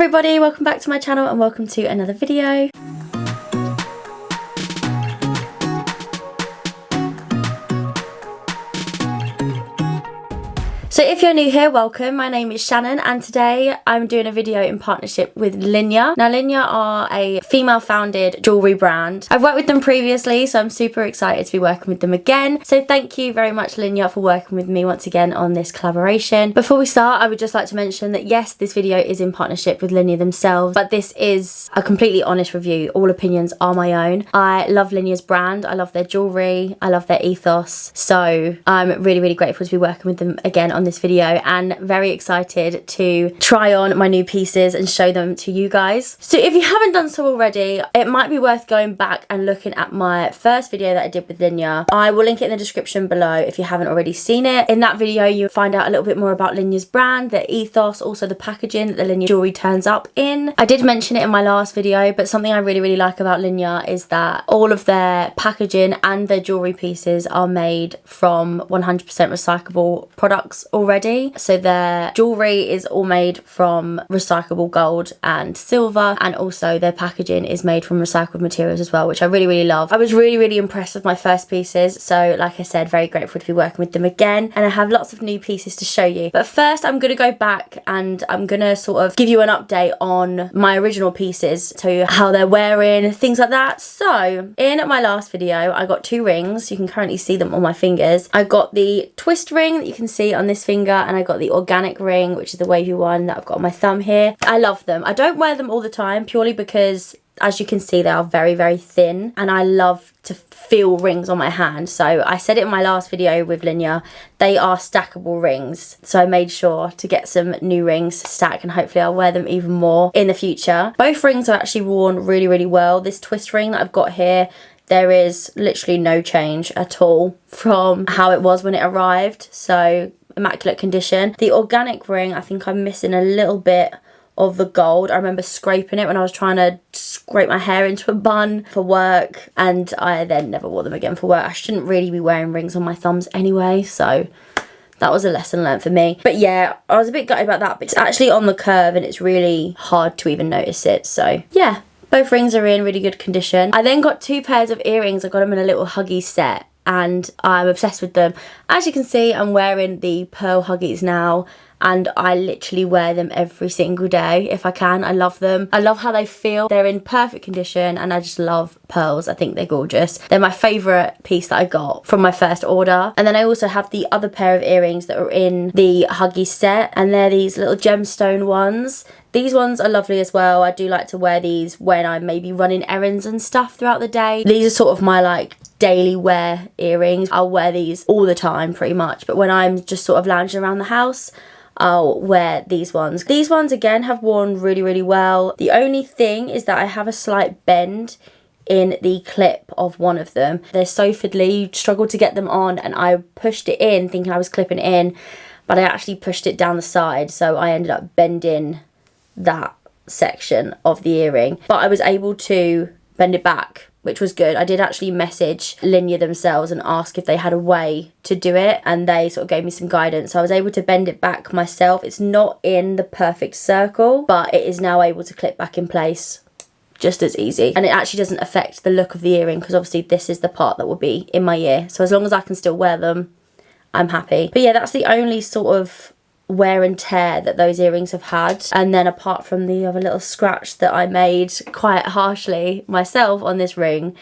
everybody, welcome back to my channel and welcome to another video. So if you're new here, welcome. My name is Shannon and today I'm doing a video in partnership with LINJER. Now LINJER are a female founded jewellery brand. I've worked with them previously, so I'm super excited to be working with them again. So thank you very much LINJER for working with me once again on this collaboration. Before we start, I would just like to mention that yes, this video is in partnership with LINJER themselves, but this is a completely honest review. All opinions are my own. I love LINJER's brand, I love their jewellery, I love their ethos. So I'm really grateful to be working with them again on this video and very excited to try on my new pieces and show them to you guys. So if you haven't done so already, it might be worth going back and looking at my first video that I did with LINJER. I will link it in the description below if you haven't already seen it. In that video you'll find out a little bit more about LINJER's brand, their ethos, also the packaging that the LINJER jewellery turns up in. I did mention it in my last video, but something I really like about LINJER is that all of their packaging and their jewellery pieces are made from 100% recyclable products already. So their jewellery is all made from recyclable gold and silver, and also their packaging is made from recycled materials as well, which I really love. I was really impressed with my first pieces, so like I said, very grateful to be working with them again, and I have lots of new pieces to show you. But first I'm going to go back and I'm going to sort of give you an update on my original pieces, so how they're wearing, things like that. So in my last video I got two rings. You can currently see them on my fingers. I got the twist ring that you can see on this finger, and I got the organic ring, which is the wavy one that I've got on my thumb here. I love them. I don't wear them all the time purely because, as you can see, they are very thin, and I love to feel rings on my hand. So I said it in my last video with LINJER, they are stackable rings, so I made sure to get some new rings to stack, and hopefully I'll wear them even more in the future. Both rings are actually worn really well. This twist ring that I've got here, there is literally no change at all from how it was when it arrived, so immaculate condition. The organic ring, I think I'm missing a little bit of the gold. I remember scraping it when I was trying to scrape my hair into a bun for work, and I then never wore them again for work. I shouldn't really be wearing rings on my thumbs anyway, so that was a lesson learned for me. But yeah, I was a bit gutted about that, but it's actually on the curve and it's really hard to even notice it. So yeah, both rings are in really good condition. I then got two pairs of earrings. I got them in a little huggy set, and I'm obsessed with them. As you can see, I'm wearing the pearl huggies now, and I literally wear them every single day if I can. I love them. I love how they feel. They're in perfect condition, and I just love pearls. I think they're gorgeous. They're my favourite piece that I got from my first order. And then I also have the other pair of earrings that are in the huggy set, and they're these little gemstone ones. These ones are lovely as well. I do like to wear these when I'm maybe running errands and stuff throughout the day. These are sort of my like daily wear earrings. I'll wear these all the time pretty much, but when I'm just sort of lounging around the house, I'll wear these ones. These ones again have worn really well. The only thing is that I have a slight bend in the clip of one of them. They're so fiddly, you struggle to get them on, and I pushed it in thinking I was clipping it in, but I actually pushed it down the side, so I ended up bending that section of the earring. But I was able to bend it back, which was good. I did actually message LINJER themselves and ask if they had a way to do it, and they sort of gave me some guidance, so I was able to bend it back myself. It's not in the perfect circle, but it is now able to clip back in place just as easy, and it actually doesn't affect the look of the earring, because obviously this is the part that will be in my ear, so as long as I can still wear them, I'm happy. But yeah, that's the only sort of wear and tear that those earrings have had, and then apart from the other little scratch that I made quite harshly myself on this ring,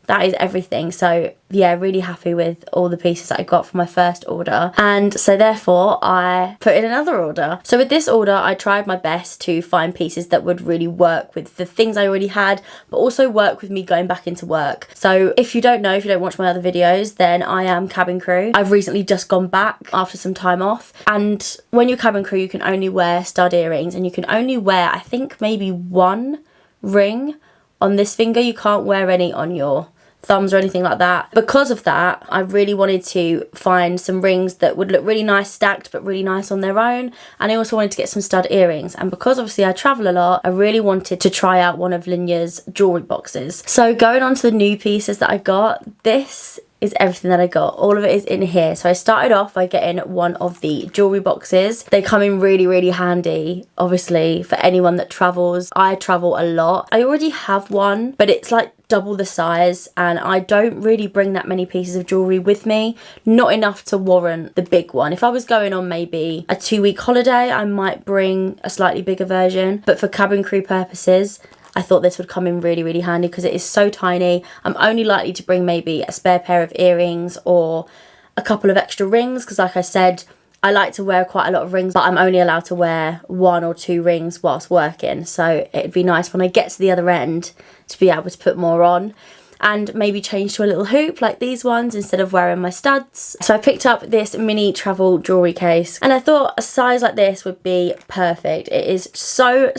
that is everything. So yeah, really happy with all the pieces that I got for my first order, and so therefore I put in another order. So with this order I tried my best to find pieces that would really work with the things I already had, but also work with me going back into work. So if you don't know, if you don't watch my other videos, then I am cabin crew. I've recently just gone back after some time off, and when you're cabin crew you can only wear stud earrings, and you can only wear, I think, maybe one ring on this finger. You can't wear any on your thumbs or anything like that. Because of that, I really wanted to find some rings that would look really nice stacked but really nice on their own, and I also wanted to get some stud earrings, and because obviously I travel a lot, I really wanted to try out one of LINJER's jewellery boxes. So going on to the new pieces that I got, this is everything that I got. All of it is in here. So I started off by getting one of the jewellery boxes. They come in really, really handy, obviously, for anyone that travels. I travel a lot. I already have one, but it's like double the size, and I don't really bring that many pieces of jewellery with me. Not enough to warrant the big one. If I was going on maybe a 2-week holiday, I might bring a slightly bigger version. But for cabin crew purposes, I thought this would come in really, really handy because it is so tiny. I'm only likely to bring maybe a spare pair of earrings or a couple of extra rings because, like I said, I like to wear quite a lot of rings, but I'm only allowed to wear 1 or 2 rings whilst working. So it'd be nice when I get to the other end to be able to put more on. And maybe change to a little hoop like these ones instead of wearing my studs. So I picked up this mini travel jewellery case, and I thought a size like this would be perfect. It is so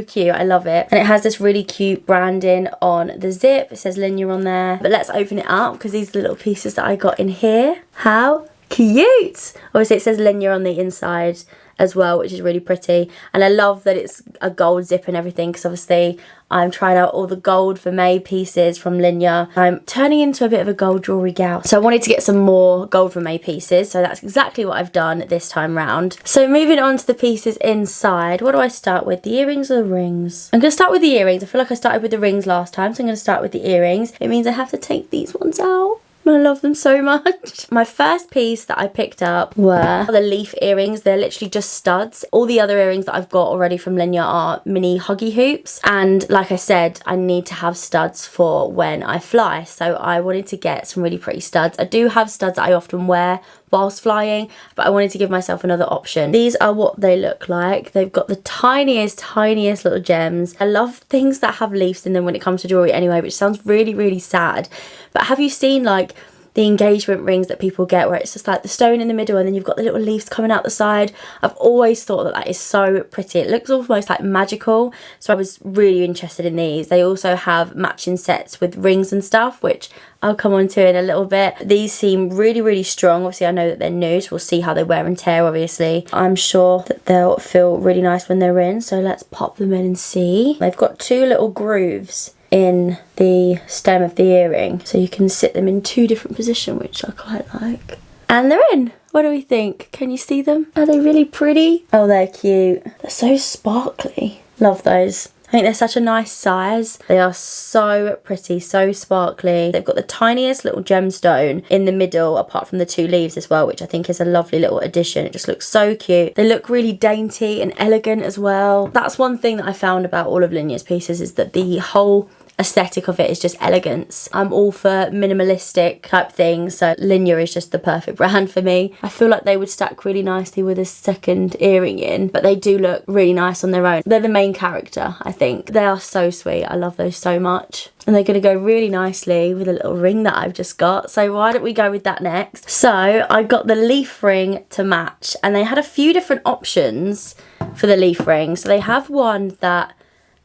cute. I love it. And it has this really cute branding on the zip. It says LINJER on there. But let's open it up because these are the little pieces that I got in here. How cute! Obviously it says LINJER on the inside as well, which is really pretty. And I love that it's a gold zip and everything because obviously I'm trying out all the gold Vermeil pieces from LINJER. I'm turning into a bit of a gold jewellery gal, so I wanted to get some more gold Vermeil pieces, so that's exactly what I've done this time round. So moving on to the pieces inside, what do I start with, the earrings or the rings? I'm going to start with the earrings. I feel like I started with the rings last time, so I'm going to start with the earrings. It means I have to take these ones out. I love them so much. My first piece that I picked up were the leaf earrings. They're literally just studs. All the other earrings that I've got already from LINJER are mini huggy hoops. And like I said, I need to have studs for when I fly. So I wanted to get some really pretty studs. I do have studs that I often wear whilst flying, but I wanted to give myself another option. These are what they look like. They've got the tiniest little gems. I love things that have leaves in them when it comes to jewellery anyway, which sounds really sad. But have you seen like the engagement rings that people get where it's just like the stone in the middle and then you've got the little leaves coming out the side? I've always thought that that is so pretty. It looks almost like magical, so I was really interested in these. They also have matching sets with rings and stuff, which I'll come on to in a little bit. These seem really strong. Obviously I know that they're new, so we'll see how they wear and tear. Obviously I'm sure that they'll feel really nice when they're in, so let's pop them in and see. They've got 2 little grooves in the stem of the earring, so you can sit them in 2 different positions, which I quite like. And they're in. What do we think? Can you see them? Are they really pretty? Oh, they're cute. They're so sparkly. Love those. I think they're such a nice size. They are so pretty, so sparkly. They've got the tiniest little gemstone in the middle, apart from the 2 leaves as well, which I think is a lovely little addition. It just looks so cute. They look really dainty and elegant as well. That's one thing that I found about all of LINJER's pieces, is that the whole aesthetic of it is just elegance. I'm all for minimalistic type things, so LINJER is just the perfect brand for me. I feel like they would stack really nicely with a second earring in, but they do look really nice on their own. They're the main character, I think. They are so sweet. I love those so much. And they're going to go really nicely with a little ring that I've just got. So why don't we go with that next? So I got the leaf ring to match, and they had a few different options for the leaf ring. So they have one that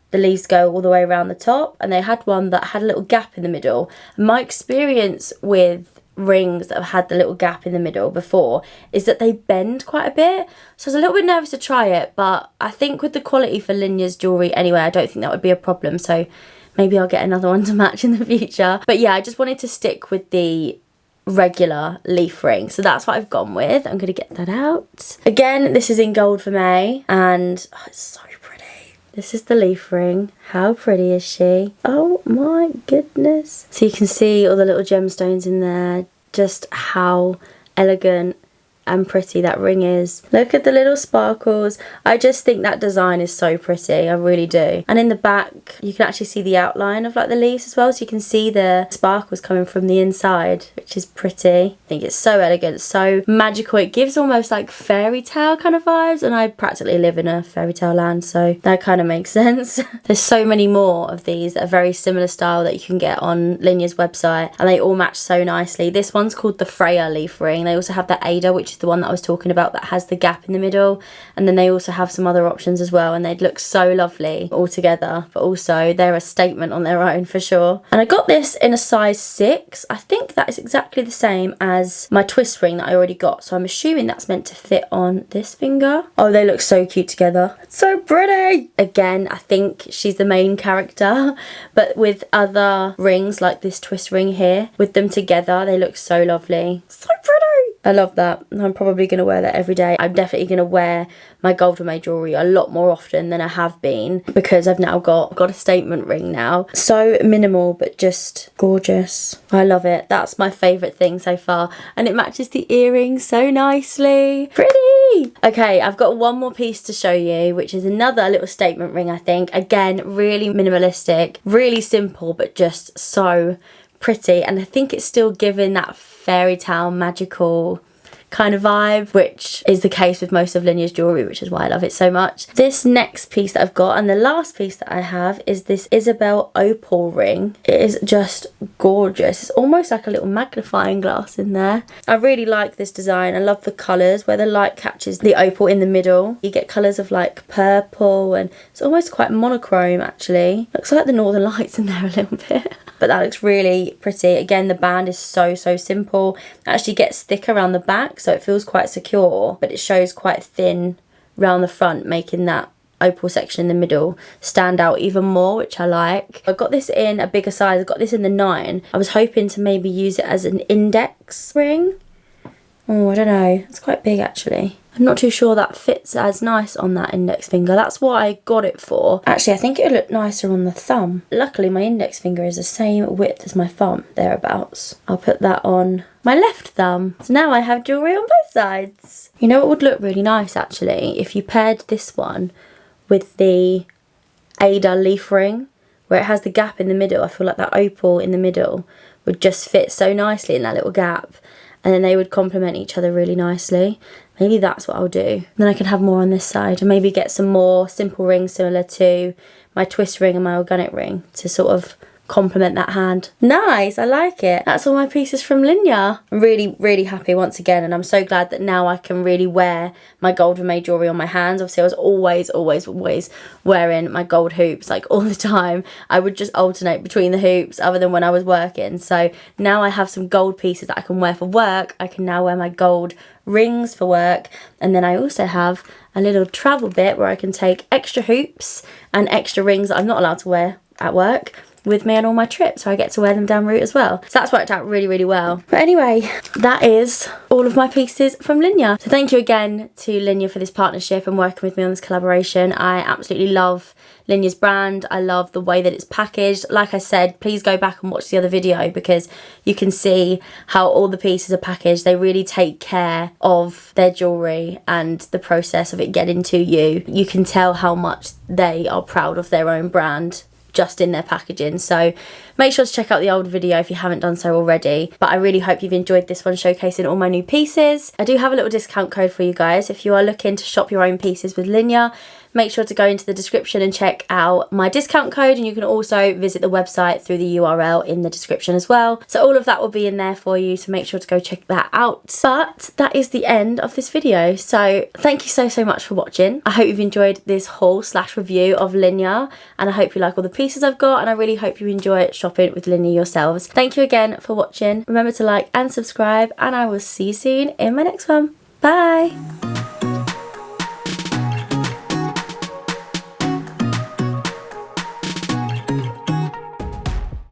the leaves go all the way around the top, and they had one that had a little gap in the middle. My experience with rings that have had the little gap in the middle before is that they bend quite a bit, so I was a little bit nervous to try it, but I think with the quality for LINJER's jewellery anyway, I don't think that would be a problem, so maybe I'll get another one to match in the future. But yeah, I just wanted to stick with the regular leaf ring, so that's what I've gone with. I'm going to get that out. Again, this is in gold Vermeil, and oh, it's so pretty. This is the leaf ring. How pretty is she? Oh my goodness. So you can see all the little gemstones in there, just how elegant and pretty that ring is. Look at the little sparkles. I just think that design is so pretty, I really do. And in the back you can actually see the outline of like the leaves as well, so you can see the sparkles coming from the inside, which is pretty. I think it's so elegant, so magical. It gives almost like fairy tale kind of vibes, and I practically live in a fairy tale land, so that kind of makes sense. There's so many more of these that are very similar style that you can get on LINJER's website, and they all match so nicely. This one's called the Freya leaf ring. They also have the Ada, which is is the one that I was talking about that has the gap in the middle, and then they also have some other options as well, and they'd look so lovely all together, but also they're a statement on their own for sure. And I got this in a size 6. I think that is exactly the same as my twist ring that I already got, so I'm assuming that's meant to fit on this finger. Oh, they look so cute together. It's so pretty. Again, I think she's the main character, but with other rings like this twist ring here, with them together, they look so lovely. So pretty. I love that. I'm probably going to wear that every day. I'm definitely going to wear my gold Vermeil jewellery a lot more often than I have been, because I've now got a statement ring now. So minimal, but just gorgeous. I love it. That's my favourite thing so far. And it matches the earrings so nicely. Pretty! Okay, I've got one more piece to show you, which is another little statement ring, I think. Again, really minimalistic, really simple, but just so pretty. And I think it's still giving that fairy tale magical kind of vibe, which is the case with most of Linjer's jewellery, which is why I love it so much. This next piece that I've got, and the last piece that I have, is this Isabel opal ring. It is just gorgeous. It's almost like a little magnifying glass in there. I really like this design. I love the colours where the light catches the opal in the middle. You get colours of like purple, and it's almost quite monochrome actually. Looks like the Northern Lights in there a little bit. But that looks really pretty. Again, the band is so simple. It actually gets thick around the back, so it feels quite secure, but it shows quite thin round the front, making that opal section in the middle stand out even more, which I like. I got this in a bigger size. I got this in the 9. I was hoping to maybe use it as an index ring. Oh, I don't know. It's quite big actually. I'm not too sure that fits as nice on that index finger. That's what I got it for. Actually, I think it would look nicer on the thumb. Luckily, my index finger is the same width as my thumb, thereabouts. I'll put that on my left thumb. So now I have jewellery on both sides. You know what would look really nice actually? If you paired this one with the Ada leaf ring, where it has the gap in the middle. I feel like that opal in the middle would just fit so nicely in that little gap. And then they would complement each other really nicely. Maybe that's what I'll do. Then I can have more on this side, and maybe get some more simple rings similar to my twist ring and my organic ring to sort of complement that hand. Nice, I like it. That's all my pieces from Linjer. I'm really happy once again, and I'm so glad that now I can really wear my gold Vermeil jewellery on my hands. Obviously I was always wearing my gold hoops like all the time. I would just alternate between the hoops other than when I was working. So now I have some gold pieces that I can wear for work. I can now wear my gold rings for work, and then I also have a little travel bit where I can take extra hoops and extra rings that I'm not allowed to wear at work with me on all my trips, so I get to wear them down route as well. So that's worked out really well. But anyway, that is all of my pieces from Linjer. So thank you again to Linjer for this partnership and working with me on this collaboration. I absolutely love Linjer's brand. I love the way that it's packaged. Like I said, please go back and watch the other video, because you can see how all the pieces are packaged. They really take care of their jewellery and the process of it getting to you. You can tell how much they are proud of their own brand just in their packaging. So make sure to check out the old video if you haven't done so already. But I really hope you've enjoyed this one showcasing all my new pieces. I do have a little discount code for you guys if you are looking to shop your own pieces with Linjer. Make sure to go into the description and check out my discount code, and you can also visit the website through the URL in the description as well. So all of that will be in there for you, so make sure to go check that out. But that is the end of this video, so thank you so much for watching. I hope you've enjoyed this haul / review of Linjer, and I hope you like all the pieces I've got, and I really hope you enjoy shopping with Linjer yourselves. Thank you again for watching. Remember to like and subscribe, and I will see you soon in my next one. Bye!